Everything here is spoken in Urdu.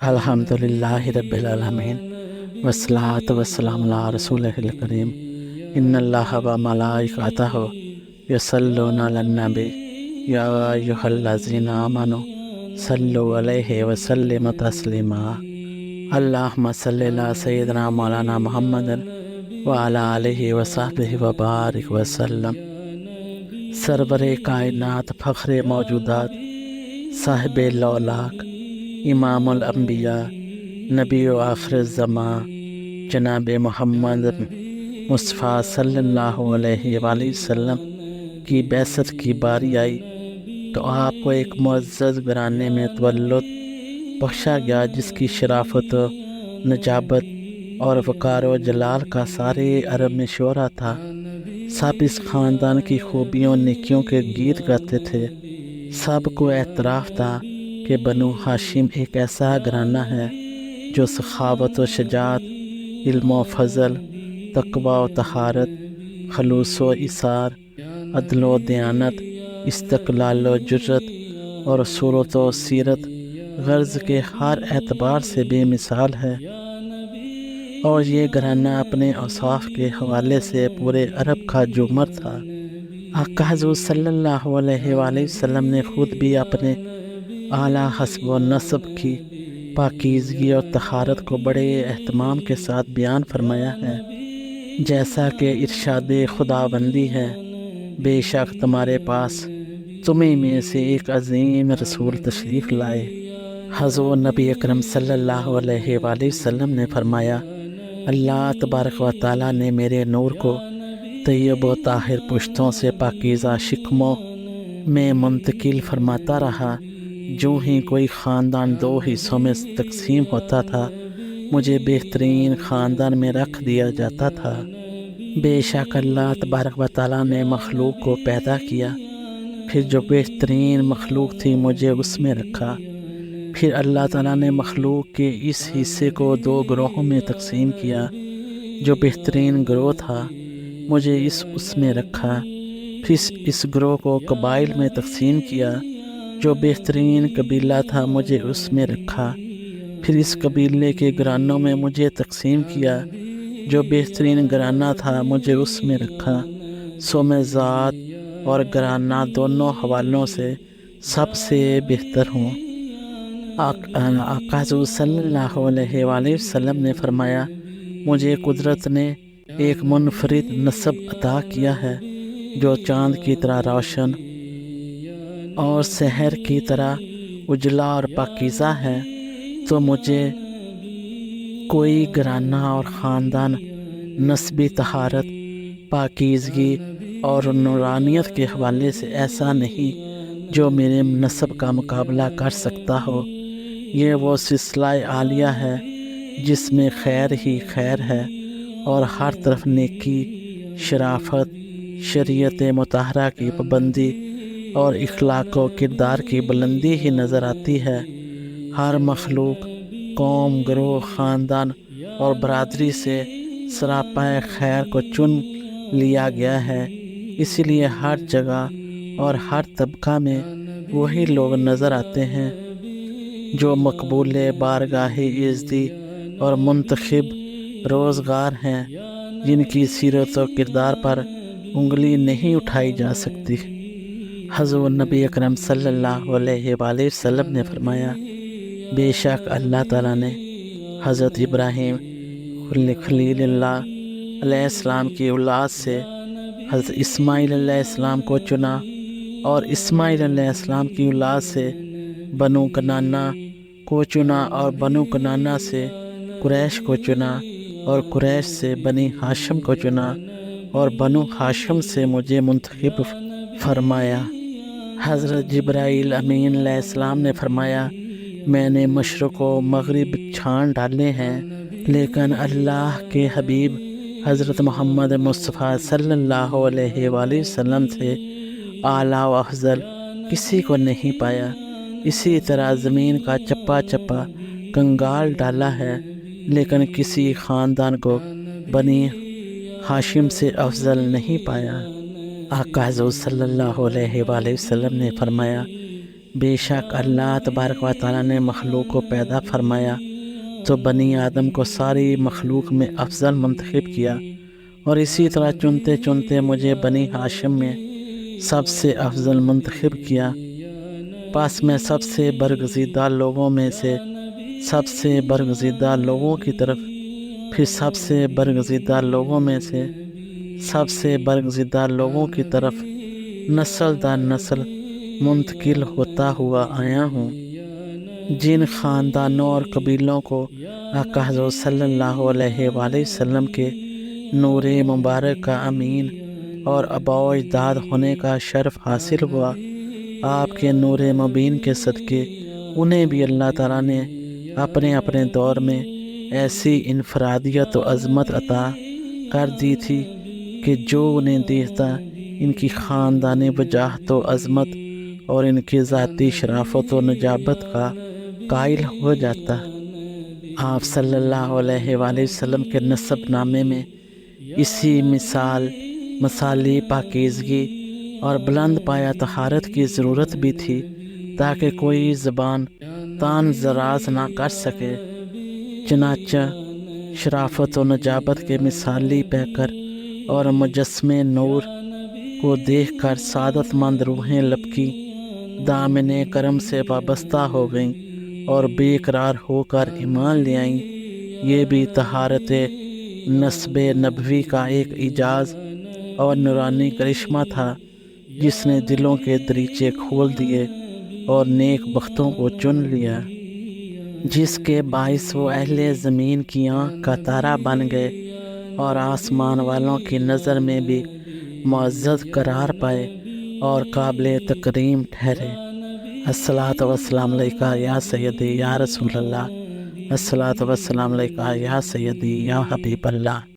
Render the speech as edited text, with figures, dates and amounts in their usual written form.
الحمدللہ رب العالمین والصلاۃ والسلام علی رسولہ الکریم ان اللہ و ملائکتہ یصلون علی النبی یا ایھا الذین آمنوا صلوا علیہ وسلموا تسلیما اللہم صلی علی سیدنا مولانا محمد وعلی آلہ وصحبہ وبارک وسلم۔ سرور کائنات، فخر موجودات، صاحب لولاک، امام الانبیاء، نبی و آخر الزمان، جناب محمد مصطفیٰ صلی اللہ علیہ وآلہ وسلم کی بعثت کی باری آئی تو آپ کو ایک معزز گھرانے میں تولد بخشا گیا، جس کی شرافت و نجابت اور وقار و جلال کا سارے عرب میں شہرا تھا۔ سب اس خاندان کی خوبیوں نیکیوں کے گیت گاتے تھے۔ سب کو اعتراف تھا کہ بنو ہاشم ایک ایسا گھرانہ ہے جو سخاوت و شجاعت، علم و فضل، تقوی و طہارت، خلوص و ایثار، عدل و دیانت، استقلال و جرت اور صورت و سیرت غرض کے ہر اعتبار سے بے مثال ہے، اور یہ گھرانہ اپنے اوصاف کے حوالے سے پورے عرب کا جومر تھا۔ آقا حضور صلی اللہ علیہ وآلہ وسلم نے خود بھی اپنے اعلیٰ حسب و نسب کی پاکیزگی اور طہارت کو بڑے اہتمام کے ساتھ بیان فرمایا ہے، جیسا کہ ارشاد خداوندی ہے: بے شک تمہارے پاس تمہیں میں سے ایک عظیم رسول تشریف لائے۔ حضور نبی اکرم صلی اللہ علیہ وآلہ وسلم نے فرمایا: اللہ تبارک و تعالیٰ نے میرے نور کو طیب و طاہر پشتوں سے پاکیزہ شکموں میں منتقل فرماتا رہا۔ جو ہی کوئی خاندان دو حصوں میں تقسیم ہوتا تھا، مجھے بہترین خاندان میں رکھ دیا جاتا تھا۔ بے شک اللہ تبارک و تعالیٰ نے مخلوق کو پیدا کیا، پھر جو بہترین مخلوق تھی مجھے اس میں رکھا۔ پھر اللہ تعالیٰ نے مخلوق کے اس حصے کو دو گروہوں میں تقسیم کیا۔ جو بہترین گروہ تھا مجھے اس میں رکھا۔ پھر اس گروہ کو قبائل میں تقسیم کیا۔ جو بہترین قبیلہ تھا مجھے اس میں رکھا۔ پھر اس قبیلے کے گھرانوں میں مجھے تقسیم کیا۔ جو بہترین گھرانہ تھا مجھے اس میں رکھا۔ سو میں ذات اور گھرانہ دونوں حوالوں سے سب سے بہتر ہوں۔ آقا حضور صلی اللہ علیہ وآلہ وسلم نے فرمایا: مجھے قدرت نے ایک منفرد نسب عطا کیا ہے جو چاند کی طرح روشن اور سحر کی طرح اجلا اور پاکیزہ ہے، تو مجھے کوئی گھرانہ اور خاندان نسبی طہارت، پاکیزگی اور نورانیت کے حوالے سے ایسا نہیں جو میرے نسب کا مقابلہ کر سکتا ہو۔ یہ وہ سلسلہ عالیہ ہے جس میں خیر ہی خیر ہے، اور ہر طرف نیکی، شرافت، شریعت مطہرہ کی پابندی اور اخلاق و کردار کی بلندی ہی نظر آتی ہے۔ ہر مخلوق، قوم، گروہ، خاندان اور برادری سے سراپائے خیر کو چن لیا گیا ہے، اسی لیے ہر جگہ اور ہر طبقہ میں وہی لوگ نظر آتے ہیں جو مقبول بارگاہ عزتی اور منتخب روزگار ہیں، جن کی سیرت و کردار پر انگلی نہیں اٹھائی جا سکتی۔ حضور نبی اکرم صلی اللہ علیہ وآلہ وسلم نے فرمایا: بے شک اللہ تعالیٰ نے حضرت ابراہیم خلیل اللہ علیہ السلام کی اولاد سے حضرت اسماعیل علیہ السلام کو چنا، اور اسماعیل علیہ السلام کی اولاد سے بنو کنانہ کو چنا، اور بنو کنانہ سے قریش کو چنا، اور قریش سے بنی ہاشم کو چنا، اور بنو ہاشم سے مجھے منتخب فرمایا۔ حضرت جبرائیل امین علیہ السلام نے فرمایا: میں نے مشرق و مغرب چھان ڈالے ہیں، لیکن اللہ کے حبیب حضرت محمد مصطفیٰ صلی اللہ علیہ وآلہ وسلم سے اعلیٰ و افضل کسی کو نہیں پایا۔ اسی طرح زمین کا چپا چپا کنگال ڈالا ہے، لیکن کسی خاندان کو بنی ہاشم سے افضل نہیں پایا۔ آقا حضور صلی اللہ علیہ وآلہ وسلم نے فرمایا: بے شک اللہ تبارک و تعالیٰ نے مخلوق کو پیدا فرمایا تو بنی آدم کو ساری مخلوق میں افضل منتخب کیا، اور اسی طرح چنتے چنتے مجھے بنی ہاشم میں سب سے افضل منتخب کیا۔ پس میں سب سے برگزیدہ لوگوں میں سے سب سے برگزیدہ لوگوں کی طرف، پھر سب سے برگزیدہ لوگوں میں سے سب سے برگزیدہ لوگوں کی طرف نسل در نسل منتقل ہوتا ہوا آیا ہوں۔ جن خاندانوں اور قبیلوں کو آقا حضرت صلی اللہ علیہ وآلہ وسلم کے نور مبارک کا امین اور آباء و اجداد ہونے کا شرف حاصل ہوا، آپ کے نور مبین کے صدقے انہیں بھی اللہ تعالیٰ نے اپنے اپنے دور میں ایسی انفرادیت و عظمت عطا کر دی تھی کہ جو انہیں دیکھتا ان کی خاندانی وجاہت و عظمت اور ان کی ذاتی شرافت و نجابت کا قائل ہو جاتا۔ آپ صلی اللہ علیہ وآلہ وسلم کے نسب نامے میں اسی مثالی پاکیزگی اور بلند پایہ طہارت کی ضرورت بھی تھی تاکہ کوئی زبان تان زراز نہ کر سکے۔ چنانچہ شرافت و نجابت کے مثالی پیکر اور مجسمے نور کو دیکھ کر سعادت مند روحیں لبکی دامن کرم سے وابستہ ہو گئیں اور بے قرار ہو کر ایمان لے آئیں۔ یہ بھی طہارت نسب نبوی کا ایک اعجاز اور نورانی کرشمہ تھا جس نے دلوں کے دریچے کھول دیے اور نیک بختوں کو چن لیا، جس کے باعث وہ اہل زمین کی آنکھ کا تارا بن گئے اور آسمان والوں کی نظر میں بھی معزز قرار پائے اور قابل تکریم ٹھہرے۔ الصلاۃ والسلام علیکہ یا سیدی یا رسول اللہ، الصلاۃ والسلام علیکہ یا سیدی یا حبیب اللہ۔